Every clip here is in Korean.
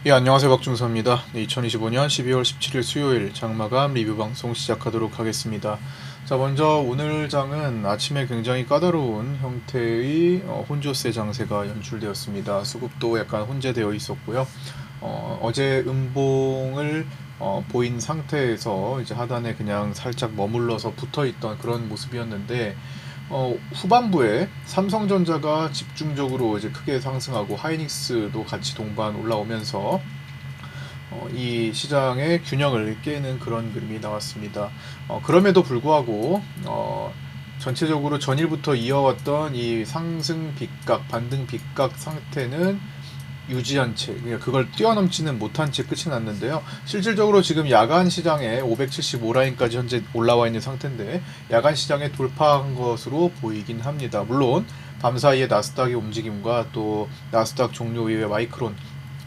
예, 안녕하세요. 박중서입니다. 네, 2025년 12월 17일 수요일 장마감 리뷰 방송 시작하도록 하겠습니다. 자, 먼저 오늘 장은 아침에 굉장히 까다로운 형태의 혼조세 장세가 연출되었습니다. 수급도 약간 혼재되어 있었고요. 어제 음봉을 보인 상태에서 이제 하단에 그냥 살짝 머물러서 붙어 있던 그런 모습이었는데, 후반부에 삼성전자가 집중적으로 이제 크게 상승하고 하이닉스도 같이 동반 올라오면서 이 시장의 균형을 깨는 그런 그림이 나왔습니다. 그럼에도 불구하고 전체적으로 전일부터 이어왔던 이 상승 빗각, 반등 빗각 상태는 유지한 채, 그러니까 그걸 뛰어넘지는 못한 채 끝이 났는데요. 실질적으로 지금 야간 시장에 575라인까지 현재 올라와 있는 상태인데, 야간 시장에 돌파한 것으로 보이긴 합니다. 물론 밤사이에 나스닥의 움직임과 또 나스닥 종료 이후에 마이크론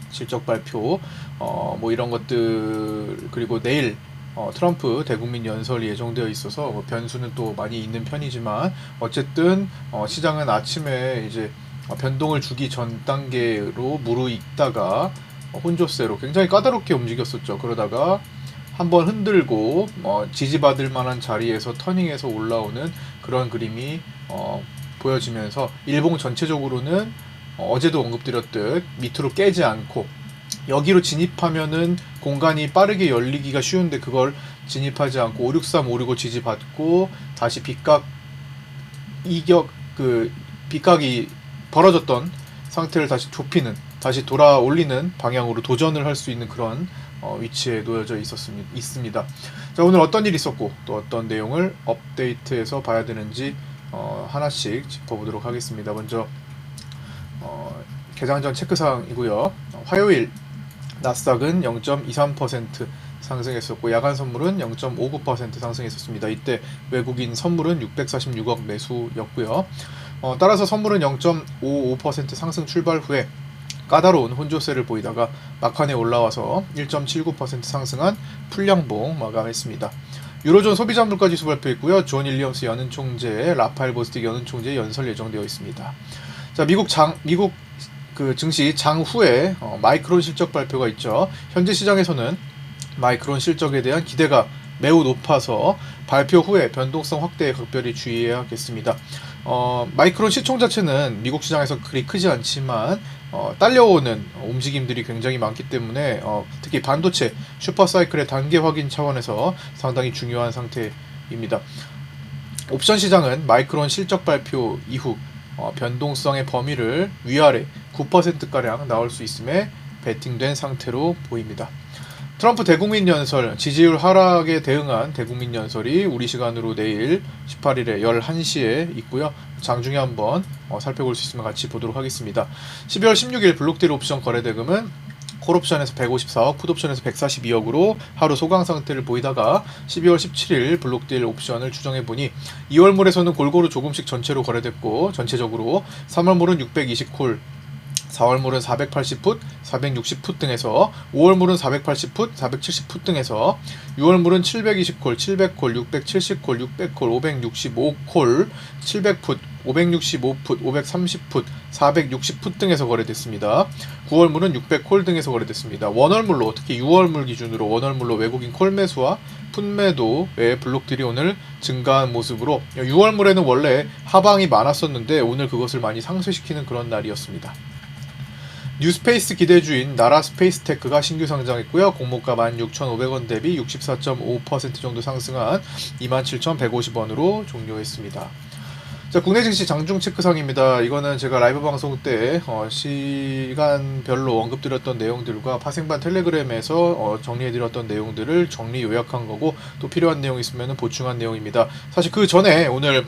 실적 발표, 뭐 이런 것들, 그리고 내일 트럼프 대국민 연설이 예정되어 있어서 뭐 변수는 또 많이 있는 편이지만, 어쨌든 시장은 아침에 이제 변동을 주기 전 단계로 무르익다가 혼조세로 굉장히 까다롭게 움직였었죠. 그러다가 한번 흔들고 지지받을 만한 자리에서 터닝해서 올라오는 그런 그림이 보여지면서, 일봉 전체적으로는 어제도 언급드렸듯 밑으로 깨지 않고 여기로 진입하면은 공간이 빠르게 열리기가 쉬운데, 그걸 진입하지 않고 563, 565 지지받고 다시 빗각 이격, 그 빗각이 벌어졌던 상태를 다시 좁히는, 다시 돌아 올리는 방향으로 도전을 할 수 있는 그런 위치에 놓여져 있습니다. 자, 오늘 어떤 일이 있었고 또 어떤 내용을 업데이트해서 봐야 되는지 하나씩 짚어보도록 하겠습니다. 먼저 개장 전 체크사항이고요. 화요일 나스닥은 0.23% 상승했었고, 야간 선물은 0.59% 상승했었습니다. 이때 외국인 선물은 646억 매수였고요. 따라서 선물은 0.55% 상승 출발 후에 까다로운 혼조세를 보이다가 막판에 올라와서 1.79% 상승한 풀량봉 마감했습니다. 유로존 소비자 물가지수 발표했고요. 존 윌리엄스 연은 총재, 라파엘 보스틱 연은 총재 연설 예정되어 있습니다. 자, 미국 그 증시 장 후에 마이크론 실적 발표가 있죠. 현재 시장에서는 마이크론 실적에 대한 기대가 매우 높아서 발표 후에 변동성 확대에 각별히 주의해야겠습니다. 마이크론 시총 자체는 미국 시장에서 그리 크지 않지만 딸려오는 움직임들이 굉장히 많기 때문에 특히 반도체 슈퍼사이클의 단계 확인 차원에서 상당히 중요한 상태입니다. 옵션 시장은 마이크론 실적 발표 이후 변동성의 범위를 위아래 9%가량 나올 수 있음에 베팅된 상태로 보입니다. 트럼프 대국민 연설, 지지율 하락에 대응한 대국민 연설이 우리 시간으로 내일 18일에 11시에 있고요. 장중에 한번 살펴볼 수 있으면 같이 보도록 하겠습니다. 12월 16일 블록딜 옵션 거래대금은 콜옵션에서 154억, 풋옵션에서 142억으로 하루 소강 상태를 보이다가 12월 17일 블록딜 옵션을 추정해보니 2월물에서는 골고루 조금씩 전체로 거래됐고, 전체적으로 3월물은 620콜, 4월물은 480풋, 460풋 등에서, 5월물은 480풋, 470풋 등에서, 6월물은 720콜, 700콜, 670콜, 600콜, 565콜, 700풋, 565풋, 530풋, 460풋 등에서 거래됐습니다. 9월물은 600콜 등에서 거래됐습니다. 원월물로, 특히 6월물 기준으로 원월물로 외국인 콜 매수와 풋 매도의 블록들이 오늘 증가한 모습으로, 6월물에는 원래 하방이 많았었는데 오늘 그것을 많이 상쇄시키는 그런 날이었습니다. 뉴스페이스 기대주인 나라 스페이스테크가 신규 상장했고요. 공모가 16,500원 대비 64.5% 정도 상승한 27,150원으로 종료했습니다. 자, 국내 증시 장중 체크상입니다. 이거는 제가 라이브 방송 때 시간별로 언급드렸던 내용들과 파생반 텔레그램에서 정리해드렸던 내용들을 정리 요약한 거고, 또 필요한 내용 있으면 보충한 내용입니다. 사실 그 전에 오늘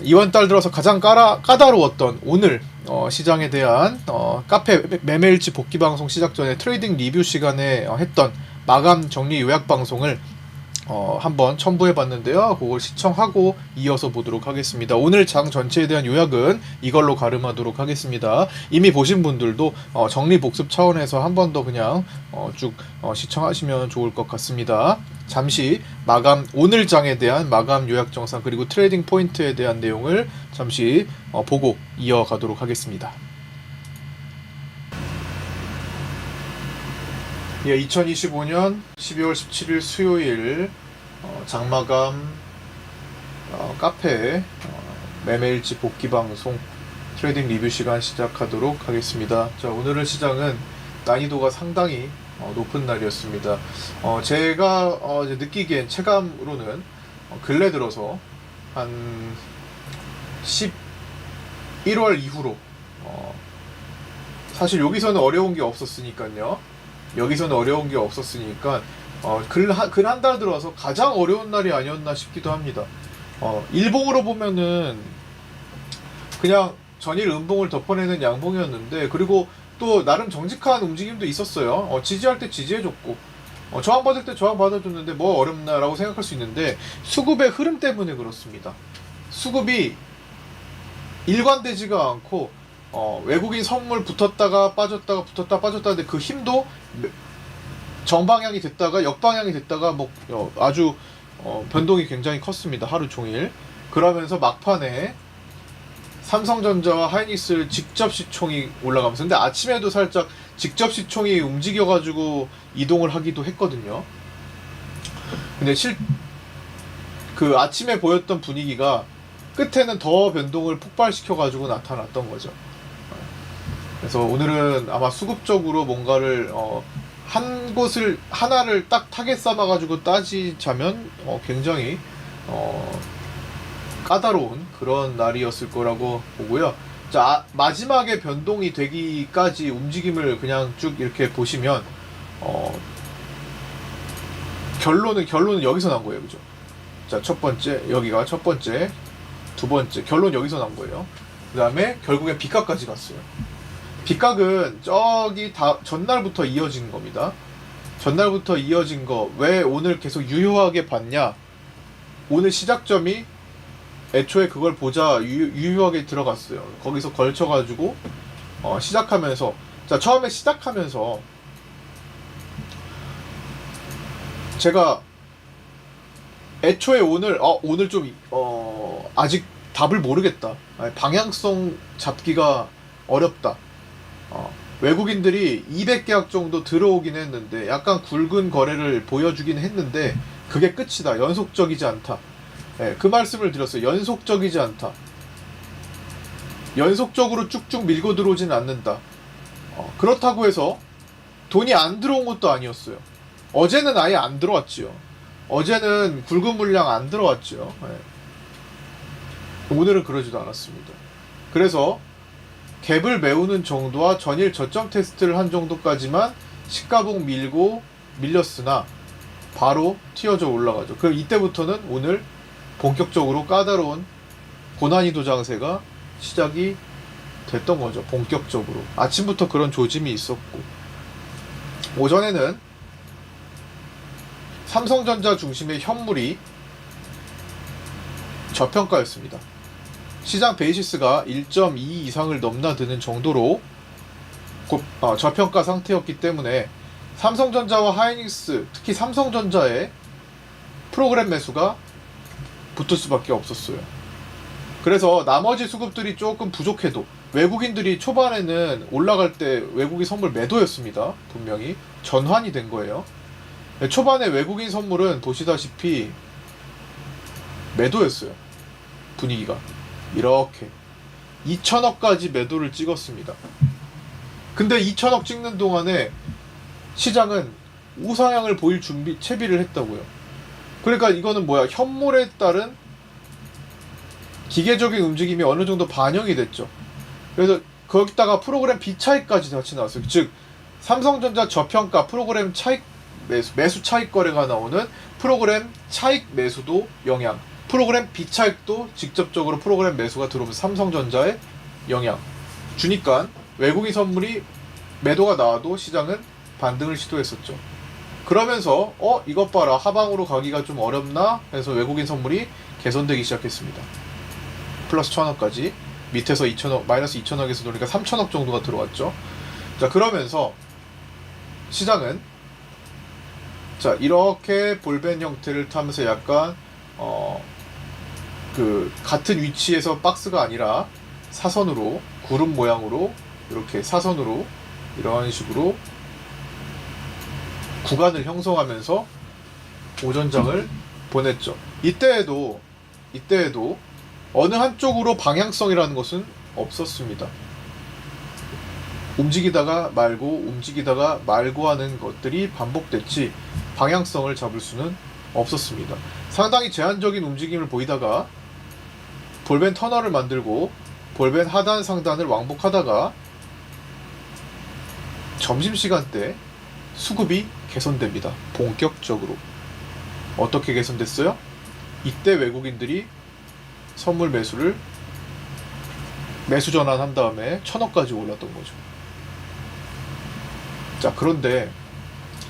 이번 달 들어서 가장 까다로웠던 오늘 시장에 대한 카페 매매일지 복귀 방송 시작 전에 트레이딩 리뷰 시간에 했던 마감 정리 요약 방송을 한번 첨부해 봤는데요. 그걸 시청하고 이어서 보도록 하겠습니다. 오늘 장 전체에 대한 요약은 이걸로 가름하도록 하겠습니다. 이미 보신 분들도 정리 복습 차원에서 한 번 더 그냥 쭉 시청하시면 좋을 것 같습니다. 잠시 오늘 장에 대한 마감 요약 정상, 그리고 트레이딩 포인트에 대한 내용을 잠시 보고 이어가도록 하겠습니다. 예, 2025년 12월 17일 수요일 장마감 카페 매매일지 복귀 방송 트레이딩 리뷰 시간 시작하도록 하겠습니다. 자, 오늘은 시장은 난이도가 상당히 높은 날이었습니다. 제가 이제 느끼기엔 체감으로는 근래 들어서 한 11월 이후로 사실 여기서는 어려운 게 없었으니까요. 글 한 달 들어서 가장 어려운 날이 아니었나 싶기도 합니다. 일봉으로 보면은 그냥 전일 음봉을 덮어내는 양봉이었는데, 그리고 또 나름 정직한 움직임도 있었어요. 지지할 때 지지해줬고, 저항받을 때 저항받아줬는데 뭐 어렵나라고 생각할 수 있는데, 수급의 흐름 때문에 그렇습니다. 수급이 일관되지가 않고 외국인 선물 붙었다가 빠졌다가 붙었다 빠졌다 하는데 그 힘도 정방향이 됐다가 역방향이 됐다가 뭐 아주 변동이 굉장히 컸습니다. 하루 종일. 그러면서 막판에 삼성전자와 하이닉스 직접 시총이 올라가면서, 근데 아침에도 살짝 직접 시총이 움직여가지고 이동을 하기도 했거든요. 근데 그 아침에 보였던 분위기가 끝에는 더 변동을 폭발시켜가지고 나타났던 거죠. 그래서 오늘은 아마 수급적으로 뭔가를 하나를 딱 타겟 삼아가지고 따지자면 굉장히 까다로운 그런 날이었을 거라고 보고요. 자, 마지막에 변동이 되기까지 움직임을 그냥 쭉 이렇게 보시면 결론은 여기서 난 거예요, 그죠? 자, 첫 번째, 여기가 첫 번째, 두 번째, 결론 여기서 난 거예요. 그 다음에 결국엔 빗각까지 갔어요. 빗각은 저기 전날부터 이어진 겁니다. 전날부터 이어진 거 왜 오늘 계속 유효하게 봤냐? 오늘 시작점이 애초에 그걸 보자 유효하게 들어갔어요. 거기서 걸쳐가지고 시작하면서, 자, 처음에 시작하면서 제가 애초에 오늘 좀 아직 답을 모르겠다. 방향성 잡기가 어렵다. 외국인들이 200계약 정도 들어오긴 했는데 약간 굵은 거래를 보여주긴 했는데 그게 끝이다. 연속적이지 않다. 그 말씀을 드렸어요. 연속적이지 않다. 연속적으로 쭉쭉 밀고 들어오진 않는다. 그렇다고 해서 돈이 안 들어온 것도 아니었어요. 어제는 아예 안 들어왔지요. 어제는 굵은 물량 안 들어왔죠. 오늘은 그러지도 않았습니다. 그래서 갭을 메우는 정도와 전일 저점 테스트를 한 정도까지만 시가봉 밀렸으나 바로 튀어져 올라가죠. 그럼 이때부터는 오늘 본격적으로 까다로운 고난이도 장세가 시작이 됐던 거죠. 본격적으로. 아침부터 그런 조짐이 있었고, 오전에는 삼성전자 중심의 현물이 저평가였습니다. 시장 베이시스가 1.2 이상을 넘나드는 정도로 저평가 상태였기 때문에 삼성전자와 하이닉스, 특히 삼성전자의 프로그램 매수가 붙을 수밖에 없었어요. 그래서 나머지 수급들이 조금 부족해도, 외국인들이 초반에는 올라갈 때 외국인 선물 매도였습니다. 분명히 전환이 된 거예요. 초반에 외국인 선물은 보시다시피 매도였어요. 분위기가 이렇게 2천억까지 매도를 찍었습니다. 근데 2천억 찍는 동안에 시장은 우상향을 보일 채비를 했다고요. 그러니까 이거는 뭐야? 현물에 따른 기계적인 움직임이 어느 정도 반영이 됐죠. 그래서 거기다가 프로그램 비차익까지 같이 나왔어요. 즉 삼성전자 저평가 프로그램 차익 매수 차익 거래가 나오는 프로그램 차익 매수도 영향, 프로그램 비차익도 직접적으로 프로그램 매수가 들어오면서 삼성전자에 영향 주니까 외국인 선물이 매도가 나와도 시장은 반등을 시도했었죠. 그러면서 이것 봐라, 하방으로 가기가 좀 어렵나 해서 외국인 선물이 개선되기 시작했습니다. 플러스 1000억까지, 밑에서 2천억, 마이너스 2천억에서 노니까 3천억 정도가 들어왔죠. 자, 그러면서 시장은 자, 이렇게 볼벤 형태를 타면서 약간 같은 위치에서 박스가 아니라 사선으로, 구름 모양으로, 이렇게 사선으로 이런 식으로 구간을 형성하면서 오전장을 보냈죠. 이때에도 어느 한쪽으로 방향성이라는 것은 없었습니다. 움직이다가 말고 하는 것들이 반복됐지 방향성을 잡을 수는 없었습니다. 상당히 제한적인 움직임을 보이다가 볼벤 터널을 만들고 볼벤 하단 상단을 왕복하다가 점심시간 때 수급이 개선됩니다. 본격적으로. 어떻게 개선됐어요? 이때 외국인들이 선물 매수 전환한 다음에 1000억까지 올랐던 거죠. 자, 그런데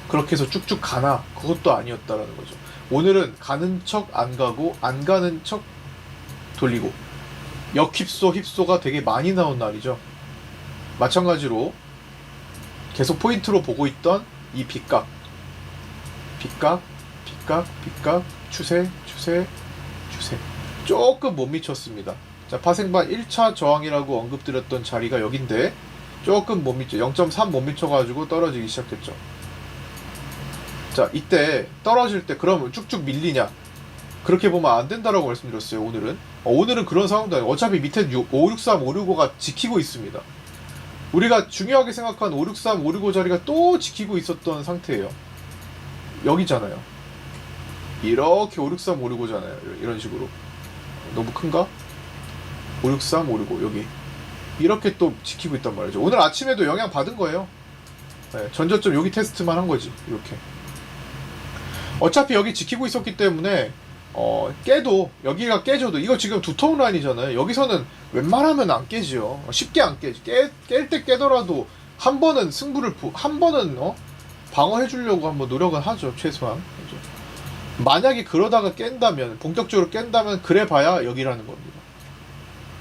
그렇게 해서 쭉쭉 가나? 그것도 아니었다라는 거죠. 오늘은 가는 척 안 가고 안 가는 척 돌리고 역힙소가 되게 많이 나온 날이죠. 마찬가지로 계속 포인트로 보고 있던 이 빗각 추세 조금 못 미쳤습니다. 자, 파생반 1차 저항이라고 언급드렸던 자리가 여긴데 조금 못 미쳐 0.3 못 미쳐가지고 떨어지기 시작했죠. 자, 이때 떨어질 때 그러면 쭉쭉 밀리냐? 그렇게 보면 안 된다라고 말씀드렸어요. 오늘은 그런 상황도 아니에요. 어차피 밑에 563, 565가 지키고 있습니다. 우리가 중요하게 생각한 563, 565 자리가 또 지키고 있었던 상태예요. 여기잖아요. 이렇게 563, 565잖아요. 이런 식으로. 너무 큰가? 563, 565 여기. 이렇게 또 지키고 있단 말이죠. 오늘 아침에도 영향 받은 거예요. 네, 전저점 여기 테스트만 한 거지. 이렇게. 어차피 여기 지키고 있었기 때문에 여기가 깨져도 이거 지금 두터운 라인이잖아요. 여기서는 웬만하면 안 깨지요. 쉽게 안 깨지. 깰 때 깨더라도 한 번은 방어해 주려고 한번 노력은 하죠. 최소한. 그죠? 만약에 그러다가 본격적으로 깬다면 그래 봐야 여기라는 겁니다.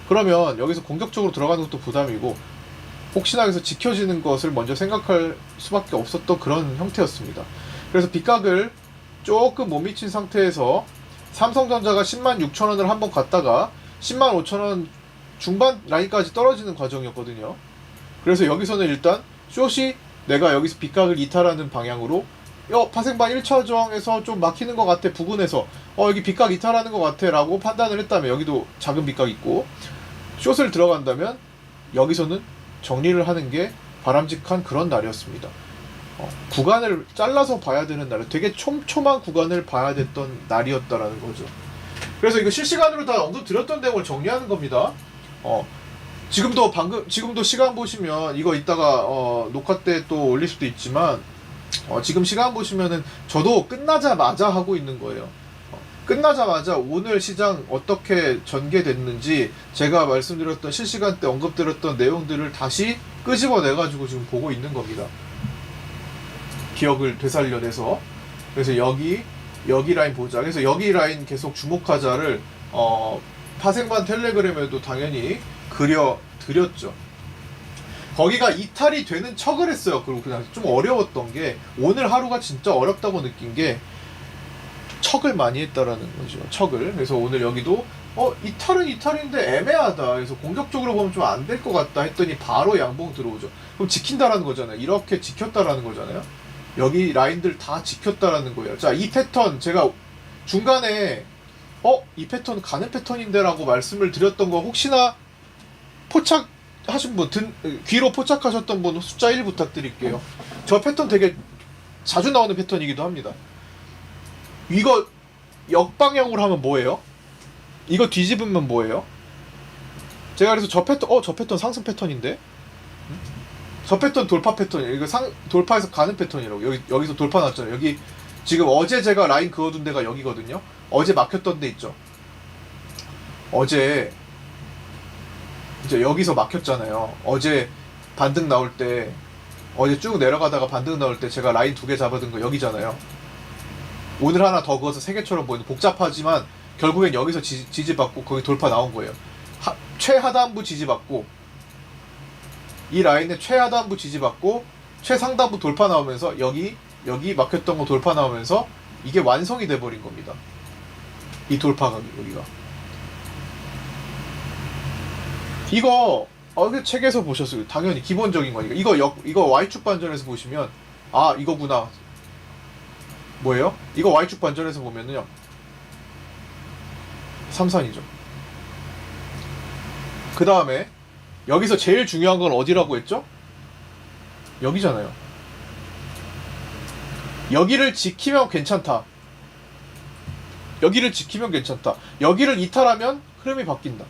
그러면 여기서 공격적으로 들어가는 것도 부담이고 혹시나 여기서 지켜지는 것을 먼저 생각할 수밖에 없었던 그런 형태였습니다. 그래서 빗각을 조금 못 미친 상태에서 삼성전자가 106,000원을 한번 갔다가 105,000원 중반 라인까지 떨어지는 과정이었거든요. 그래서 여기서는 일단 숏이 내가 여기서 빗각을 이탈하는 방향으로 파생반 1차 저항에서 좀 막히는 것 같아. 부근에서 여기 빗각 이탈하는 것 같아 라고 판단을 했다면 여기도 작은 빗각 있고 숏을 들어간다면 여기서는 정리를 하는 게 바람직한 그런 날이었습니다. 구간을 잘라서 봐야 되는 날, 되게 촘촘한 구간을 봐야 됐던 날이었다라는 거죠. 그래서 이거 실시간으로 다 언급드렸던 내용을 정리하는 겁니다. 지금도 시간 보시면 이거 이따가 녹화 때 또 올릴 수도 있지만 지금 시간 보시면은 저도 끝나자마자 하고 있는 거예요. 끝나자마자 오늘 시장 어떻게 전개됐는지 제가 말씀드렸던 실시간 때 언급드렸던 내용들을 다시 끄집어내가지고 지금 보고 있는 겁니다. 기억을 되살려내서. 그래서 여기 라인 보자. 그래서 여기 라인 계속 주목하자를 파생반 텔레그램에도 당연히 그려드렸죠. 거기가 이탈이 되는 척을 했어요. 그리고 그냥 좀 어려웠던 게 오늘 하루가 진짜 어렵다고 느낀 게 척을 많이 했다라는 거죠. 척을. 그래서 오늘 여기도 이탈은 이탈인데 애매하다. 그래서 공격적으로 보면 좀 안 될 것 같다 했더니 바로 양봉 들어오죠. 그럼 지킨다라는 거잖아요. 이렇게 지켰다라는 거잖아요. 여기 라인들 다 지켰다라는 거예요. 자, 이 패턴 제가 중간에 이 패턴 가는 패턴인데 라고 말씀을 드렸던 거 혹시나 포착하신 분, 귀로 포착하셨던 분 숫자 1 부탁드릴게요. 저 패턴 되게 자주 나오는 패턴이기도 합니다. 이거 역방향으로 하면 뭐예요? 이거 뒤집으면 뭐예요? 제가 그래서 저 패턴 상승 패턴인데? 저 패턴 돌파 패턴이에요. 이거 돌파해서 가는 패턴이라고. 여기서 돌파 났잖아요. 여기 지금 어제 제가 라인 그어둔 데가 여기거든요. 어제 막혔던 데 있죠. 어제 이제 여기서 막혔잖아요. 어제 반등 나올 때, 어제 쭉 내려가다가 반등 나올 때 제가 라인 2개 잡아둔 거 여기잖아요. 오늘 하나 더 그어서 3개처럼 보이는 복잡하지만 결국엔 여기서 지지받고 거기 돌파 나온 거예요. 최하단부 지지받고 이 라인에 최하단부 지지받고 최상단부 돌파 나오면서 여기 막혔던 거 돌파 나오면서 이게 완성이 돼버린 겁니다. 이 돌파가 여기가. 이거 책에서 보셨어요. 당연히 기본적인 거니까. 이거 Y축 반전에서 보시면 이거구나. 뭐예요? 이거 Y축 반전에서 보면은요, 삼산이죠. 그 다음에 여기서 제일 중요한 건 어디라고 했죠? 여기잖아요. 여기를 지키면 괜찮다. 여기를 지키면 괜찮다. 여기를 이탈하면 흐름이 바뀐다.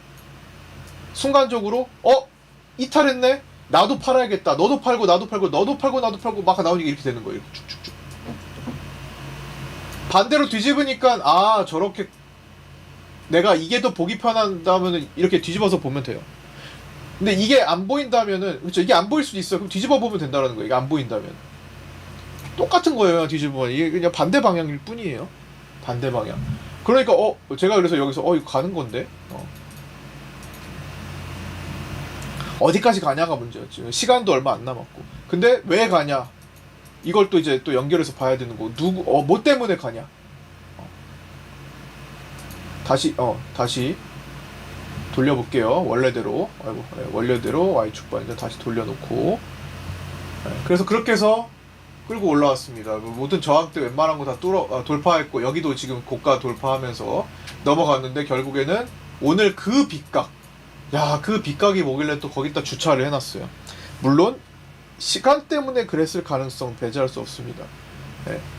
순간적으로 이탈했네? 나도 팔아야겠다. 너도 팔고 나도 팔고 너도 팔고 나도 팔고 막 나오니까 이렇게 되는 거예요. 이렇게 쭉쭉쭉. 반대로 뒤집으니까 아 저렇게 내가 이게 더 보기 편하다면 이렇게 뒤집어서 보면 돼요. 근데 이게 안 보인다면은 그렇죠. 이게 안 보일 수도 있어요. 그럼 뒤집어 보면 된다라는 거예요. 이게 안 보인다면 똑같은 거예요. 뒤집으면 이게 그냥 반대 방향일 뿐이에요. 반대 방향. 그러니까 제가 그래서 여기서 이거 가는 건데 어디까지 가냐가 문제였지. 시간도 얼마 안 남았고. 근데 왜 가냐? 이걸 또 이제 또 연결해서 봐야 되는 거고. 뭐 때문에 가냐? 다시 돌려볼게요. 원래대로. 원래대로 Y축 반전 다시 돌려놓고. 그래서 그렇게 해서 끌고 올라왔습니다. 모든 저항대 웬만한 거 다 돌파했고, 여기도 지금 고가 돌파하면서 넘어갔는데, 결국에는 오늘 그 빗각. 그 빗각이 뭐길래 또 거기다 주차를 해놨어요. 물론 시간 때문에 그랬을 가능성 배제할 수 없습니다.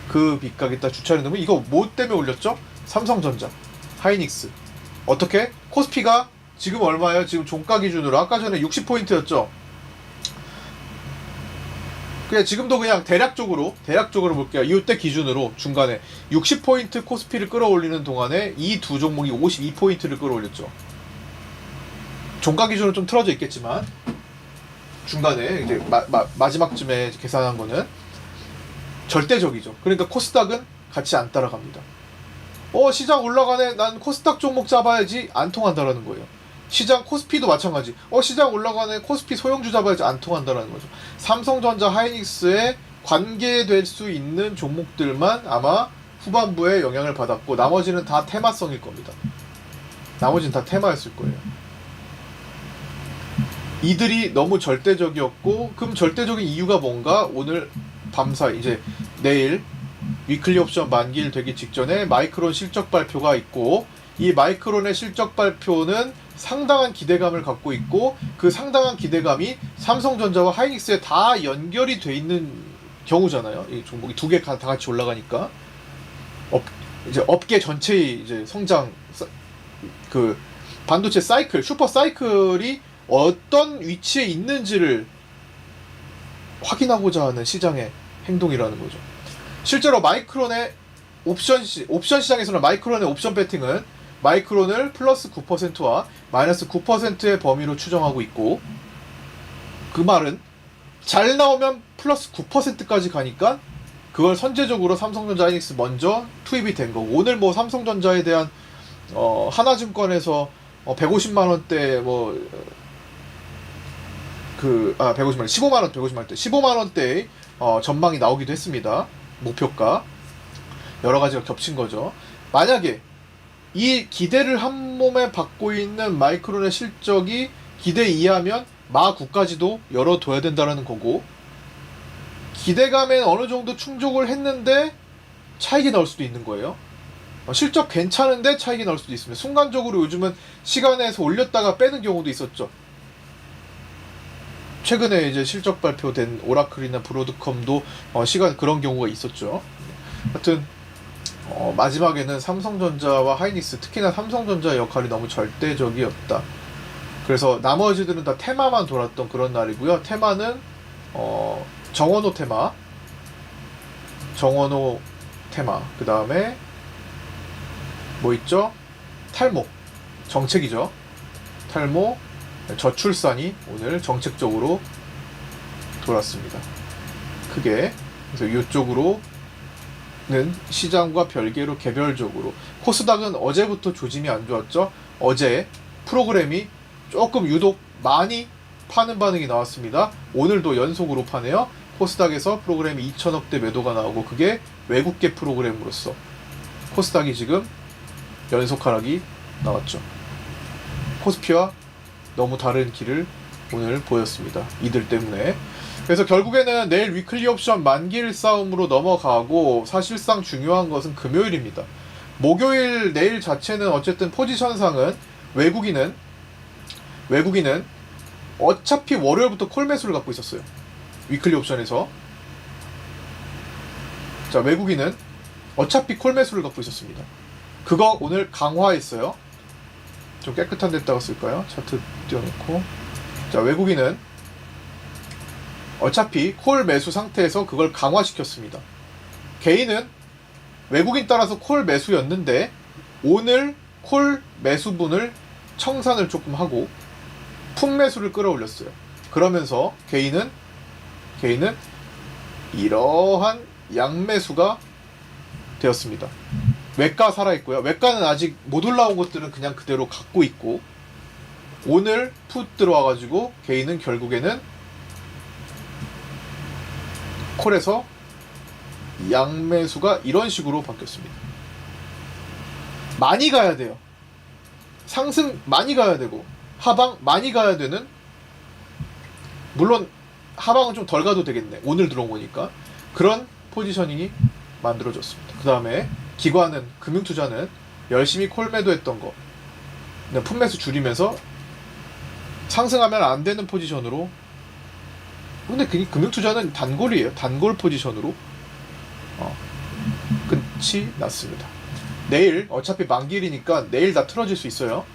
그 빗각에다 주차를 해놓으면 이거 뭐 때문에 올렸죠? 삼성전자, 하이닉스. 어떻게? 코스피가 지금 얼마예요? 지금 종가 기준으로 아까 전에 60포인트였죠? 그냥 지금도 그냥 대략적으로 볼게요. 이때 기준으로 중간에 60포인트 코스피를 끌어올리는 동안에 이 두 종목이 52포인트를 끌어올렸죠. 종가 기준으로 좀 틀어져 있겠지만 중간에 이제 마지막쯤에 계산한 거는 절대적이죠. 그러니까 코스닥은 같이 안 따라갑니다. 시장 올라가네. 난 코스닥 종목 잡아야지. 안 통한다라는 거예요. 시장 코스피도 마찬가지. 시장 올라가네. 코스피 소형주 잡아야지. 안 통한다라는 거죠. 삼성전자, 하이닉스에 관계될 수 있는 종목들만 아마 후반부에 영향을 받았고 나머지는 다 테마성일 겁니다. 나머지는 다 테마였을 거예요. 이들이 너무 절대적이었고, 그럼 절대적인 이유가 뭔가? 오늘 밤사이 이제 내일 위클리 옵션 만기일 되기 직전에 마이크론 실적 발표가 있고, 이 마이크론의 실적 발표는 상당한 기대감을 갖고 있고, 그 상당한 기대감이 삼성전자와 하이닉스에 다 연결이 돼 있는 경우잖아요. 이 종목이 두 개 다 같이 올라가니까 이제 업계 전체의 이제 성장, 그 반도체 사이클, 슈퍼 사이클이 어떤 위치에 있는지를 확인하고자 하는 시장의 행동이라는 거죠. 실제로 마이크론의 옵션 시장에서는 마이크론의 옵션 배팅은 마이크론을 플러스 9%와 마이너스 9%의 범위로 추정하고 있고, 그 말은 잘 나오면 플러스 9%까지 가니까 그걸 선제적으로 삼성전자, 하이닉스 먼저 투입이 된 거고, 오늘 뭐 삼성전자에 대한 하나증권에서 150만 원대 15만 원대의 전망이 나오기도 했습니다. 목표가 여러 가지가 겹친 거죠. 만약에 이 기대를 한 몸에 받고 있는 마이크론의 실적이 기대 이하면 마 9까지도 열어둬야 된다는 거고, 기대감에 어느 정도 충족을 했는데 차익이 나올 수도 있는 거예요. 실적 괜찮은데 차익이 나올 수도 있습니다. 순간적으로 요즘은 시간에서 올렸다가 빼는 경우도 있었죠. 최근에 이제 실적 발표된 오라클이나 브로드컴도 시간 그런 경우가 있었죠. 하여튼 마지막에는 삼성전자와 하이닉스, 특히나 삼성전자의 역할이 너무 절대적이었다. 그래서 나머지들은 다 테마만 돌았던 그런 날이고요. 테마는 정원호 테마, 그 다음에 뭐 있죠? 탈모, 정책이죠. 탈모, 저출산이 오늘 정책적으로 돌았습니다. 크게. 그래서 이쪽으로는 시장과 별개로 개별적으로. 코스닥은 어제부터 조짐이 안 좋았죠. 어제 프로그램이 조금 유독 많이 파는 반응이 나왔습니다. 오늘도 연속으로 파네요. 코스닥에서 프로그램이 2천억대 매도가 나오고, 그게 외국계 프로그램으로서 코스닥이 지금 연속 하락이 나왔죠. 코스피와 너무 다른 길을 오늘 보였습니다. 이들 때문에. 그래서 결국에는 내일 위클리 옵션 만기일 싸움으로 넘어가고 사실상 중요한 것은 금요일입니다. 목요일 내일 자체는 어쨌든 포지션상은 외국인은 어차피 월요일부터 콜 매수를 갖고 있었어요. 위클리 옵션에서. 자, 외국인은 어차피 콜 매수를 갖고 있었습니다. 그거 오늘 강화했어요. 좀 깨끗한 데다가 쓸까요? 차트 띄워놓고. 자, 외국인은 어차피 콜 매수 상태에서 그걸 강화시켰습니다. 개인은 외국인 따라서 콜 매수였는데 오늘 콜 매수분을 청산을 조금 하고 품 매수를 끌어올렸어요. 그러면서 개인은 이러한 양매수가 되었습니다. 외가 살아있고요. 외가는 아직 못 올라온 것들은 그냥 그대로 갖고 있고 오늘 풋 들어와가지고 개인은 결국에는 콜에서 양매수가 이런 식으로 바뀌었습니다. 많이 가야 돼요. 상승 많이 가야 되고 하방 많이 가야 되는, 물론 하방은 좀 덜 가도 되겠네. 오늘 들어온 거니까. 그런 포지셔닝이 만들어졌습니다. 그 다음에 기관은, 금융투자는 열심히 콜 매도했던 거 품매수 줄이면서 상승하면 안 되는 포지션으로, 근데 금융투자는 단골이에요. 단골 포지션으로 끝이 났습니다. 내일 어차피 만기일이니까 내일 다 틀어질 수 있어요.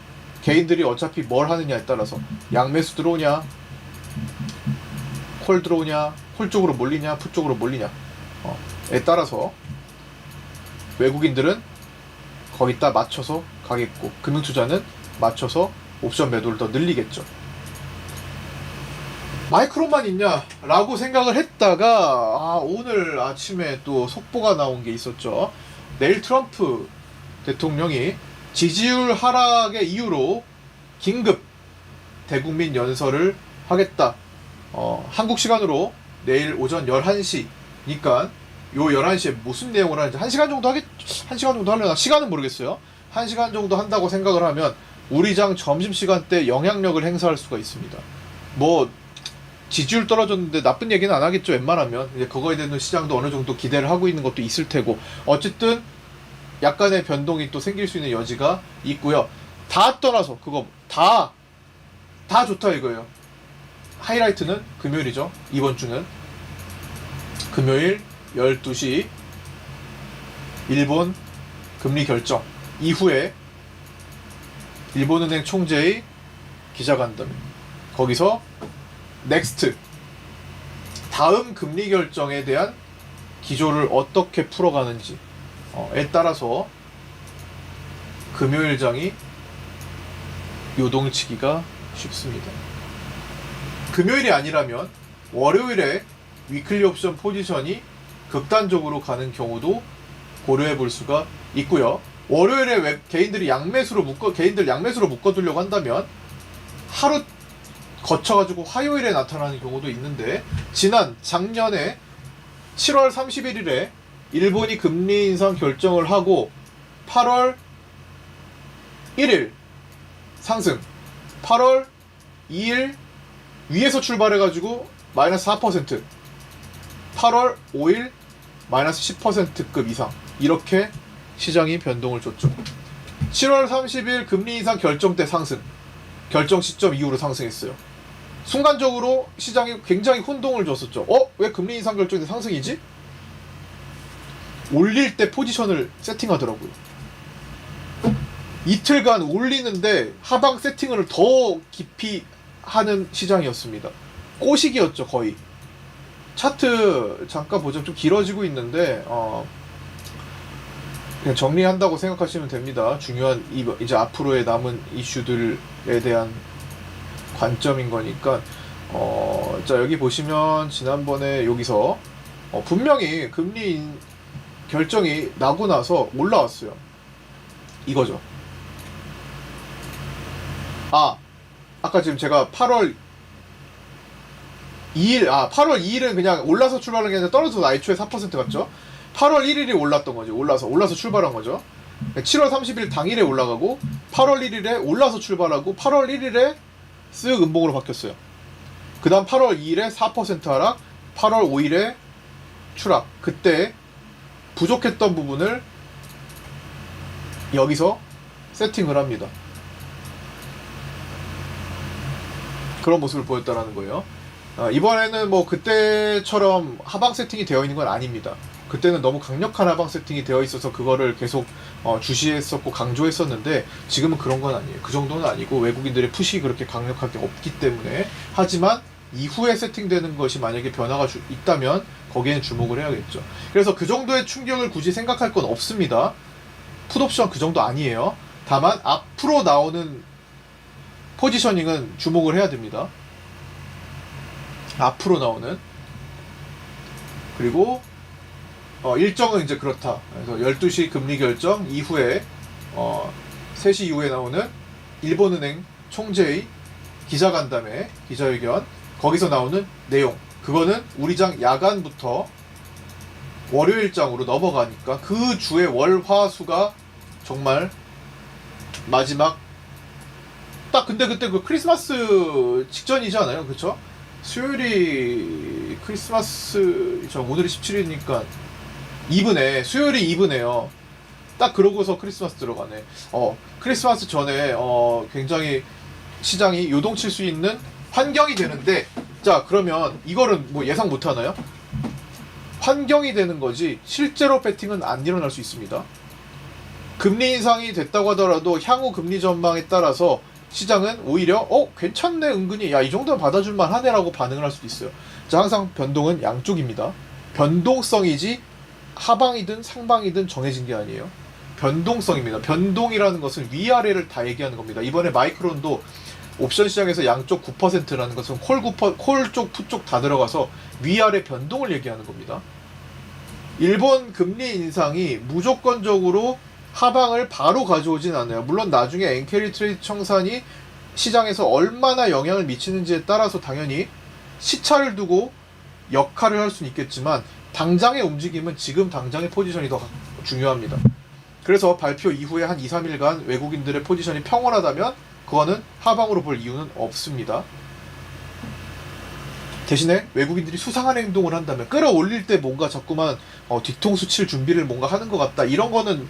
개인들이 어차피 뭘 하느냐에 따라서 양매수 들어오냐, 콜 들어오냐, 콜 쪽으로 몰리냐, 풋 쪽으로 몰리냐에 따라서 외국인들은 거기다 맞춰서 가겠고 금융투자는 맞춰서 옵션 매도를 더 늘리겠죠. 마이크로만 있냐 라고 생각을 했다가 오늘 아침에 또 속보가 나온 게 있었죠. 내일 트럼프 대통령이 지지율 하락의 이유로 긴급 대국민 연설을 하겠다. 한국 시간으로 내일 오전 11시니까 요 11시에 무슨 내용을 하는지 1시간 정도 1시간 정도 하려나? 시간은 모르겠어요. 1시간 정도 한다고 생각을 하면 우리장 점심시간 때 영향력을 행사할 수가 있습니다. 뭐 지지율 떨어졌는데 나쁜 얘기는 안 하겠죠. 웬만하면 이제 그거에 대한 시장도 어느 정도 기대를 하고 있는 것도 있을 테고, 어쨌든 약간의 변동이 또 생길 수 있는 여지가 있고요. 다 떠나서 그거 다 좋다 이거예요. 하이라이트는 금요일이죠. 이번 주는 금요일 12시 일본 금리 결정 이후에 일본은행 총재의 기자간담회, 거기서 넥스트 다음 금리 결정에 대한 기조를 어떻게 풀어가는지에 따라서 금요일장이 요동치기가 쉽습니다. 금요일이 아니라면 월요일에 위클리 옵션 포지션이 극단적으로 가는 경우도 고려해 볼 수가 있고요. 월요일에 개인들 양매수로 묶어두려고 한다면 하루 거쳐가지고 화요일에 나타나는 경우도 있는데, 작년에 7월 31일에 일본이 금리 인상 결정을 하고 8월 1일 상승, 8월 2일 위에서 출발해가지고 마이너스 4%, 8월 5일 마이너스 10%급 이상, 이렇게 시장이 변동을 줬죠. 7월 30일 금리 인상 결정 때 상승, 결정 시점 이후로 상승했어요. 순간적으로 시장이 굉장히 혼동을 줬었죠. 왜 금리 인상 결정 때 상승이지? 올릴 때 포지션을 세팅하더라고요. 이틀간 올리는데 하방 세팅을 더 깊이 하는 시장이었습니다. 꼬시기였죠, 거의. 차트 잠깐 보자. 좀 길어지고 있는데 그냥 정리한다고 생각하시면 됩니다. 중요한 이제 앞으로의 남은 이슈들에 대한 관점인 거니까. 자, 여기 보시면 지난번에 여기서 분명히 금리 결정이 나고 나서 올라왔어요. 이거죠. 아까 지금 제가 8월 2일은 그냥 올라서 출발한 게 아니라 떨어져서 애초에 4% 갔죠. 8월 1일이 올랐던 거죠. 올라서 출발한 거죠. 7월 30일 당일에 올라가고 8월 1일에 올라서 출발하고 8월 1일에 쓱 음봉으로 바뀌었어요. 그 다음 8월 2일에 4% 하락, 8월 5일에 추락. 그때 부족했던 부분을 여기서 세팅을 합니다. 그런 모습을 보였다라는 거예요. 이번에는 뭐 그때처럼 하방 세팅이 되어 있는 건 아닙니다. 그때는 너무 강력한 하방 세팅이 되어 있어서 그거를 계속 주시했었고 강조했었는데, 지금은 그런 건 아니에요. 그 정도는 아니고 외국인들의 푸시 그렇게 강력하게 없기 때문에. 하지만 이후에 세팅되는 것이 만약에 변화가 있다면 거기에는 주목을 해야겠죠. 그래서 그 정도의 충격을 굳이 생각할 건 없습니다. 풋옵션 그 정도 아니에요. 다만 앞으로 나오는 포지셔닝은 주목을 해야 됩니다. 앞으로 나오는. 그리고 일정은 이제 그렇다. 그래서 12시 금리 결정 이후에 3시 이후에 나오는 일본은행 총재의 기자간담회, 기자회견, 거기서 나오는 내용, 그거는 우리장 야간부터 월요일장으로 넘어가니까 그 주의 월, 화, 수가 정말 마지막 딱. 근데 그때 그 크리스마스 직전이지 않아요? 그쵸? 수요일이 크리스마스, 오늘이 17일이니까 이브네. 수요일이 이브네요. 딱 그러고서 크리스마스 들어가네. 크리스마스 전에 굉장히 시장이 요동칠 수 있는 환경이 되는데, 자 그러면 이거는 뭐 예상 못하나요? 환경이 되는 거지 실제로 배팅은 안 일어날 수 있습니다. 금리 인상이 됐다고 하더라도 향후 금리 전망에 따라서 시장은 오히려 괜찮네, 은근히 야 이 정도는 받아줄만 하네 라고 반응을 할 수도 있어요. 자, 항상 변동은 양쪽입니다. 변동성이지 하방이든 상방이든 정해진 게 아니에요. 변동성입니다. 변동이라는 것은 위아래를 다 얘기하는 겁니다. 이번에 마이크론도 옵션 시장에서 양쪽 9%라는 것은 콜 쪽, 풋 쪽 다 들어가서 위아래 변동을 얘기하는 겁니다. 일본 금리 인상이 무조건적으로 하방을 바로 가져오진 않아요. 물론 나중에 엔캐리 트레이드 청산이 시장에서 얼마나 영향을 미치는지에 따라서 당연히 시차를 두고 역할을 할 수는 있겠지만, 당장의 움직임은 지금 당장의 포지션이 더 중요합니다. 그래서 발표 이후에 한 2, 3일간 외국인들의 포지션이 평온하다면 그거는 하방으로 볼 이유는 없습니다. 대신에 외국인들이 수상한 행동을 한다면, 끌어올릴 때 뭔가 자꾸만 뒤통수 칠 준비를 뭔가 하는 것 같다, 이런 거는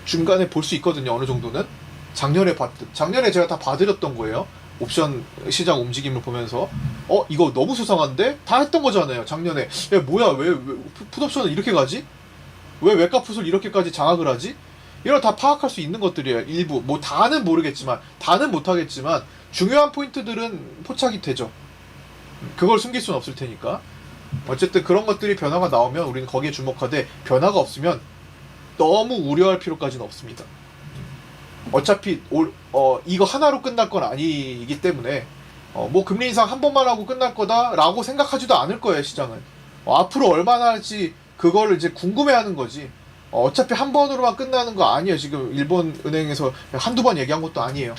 중간에 볼 수 있거든요. 어느 정도는 작년에 봤듯. 작년에 제가 다 봐드렸던 거예요. 옵션 시장 움직임을 보면서 이거 너무 수상한데? 다 했던 거잖아요. 작년에 야 뭐야, 왜 풋옵션은 이렇게 가지? 왜 외가 풋을 이렇게까지 장악을 하지? 이런 다 파악할 수 있는 것들이에요. 일부, 뭐 다는 모르겠지만, 다는 못하겠지만 중요한 포인트들은 포착이 되죠. 그걸 숨길 수는 없을 테니까. 어쨌든 그런 것들이 변화가 나오면 우리는 거기에 주목하되, 변화가 없으면 너무 우려할 필요까지는 없습니다. 어차피 이거 하나로 끝날 건 아니기 때문에 뭐 금리 인상 한 번만 하고 끝날 거다라고 생각하지도 않을 거예요. 시장은 앞으로 얼마나 할지 그거를 이제 궁금해하는 거지. 어차피 한 번으로만 끝나는 거 아니에요. 지금 일본 은행에서 한두 번 얘기한 것도 아니에요.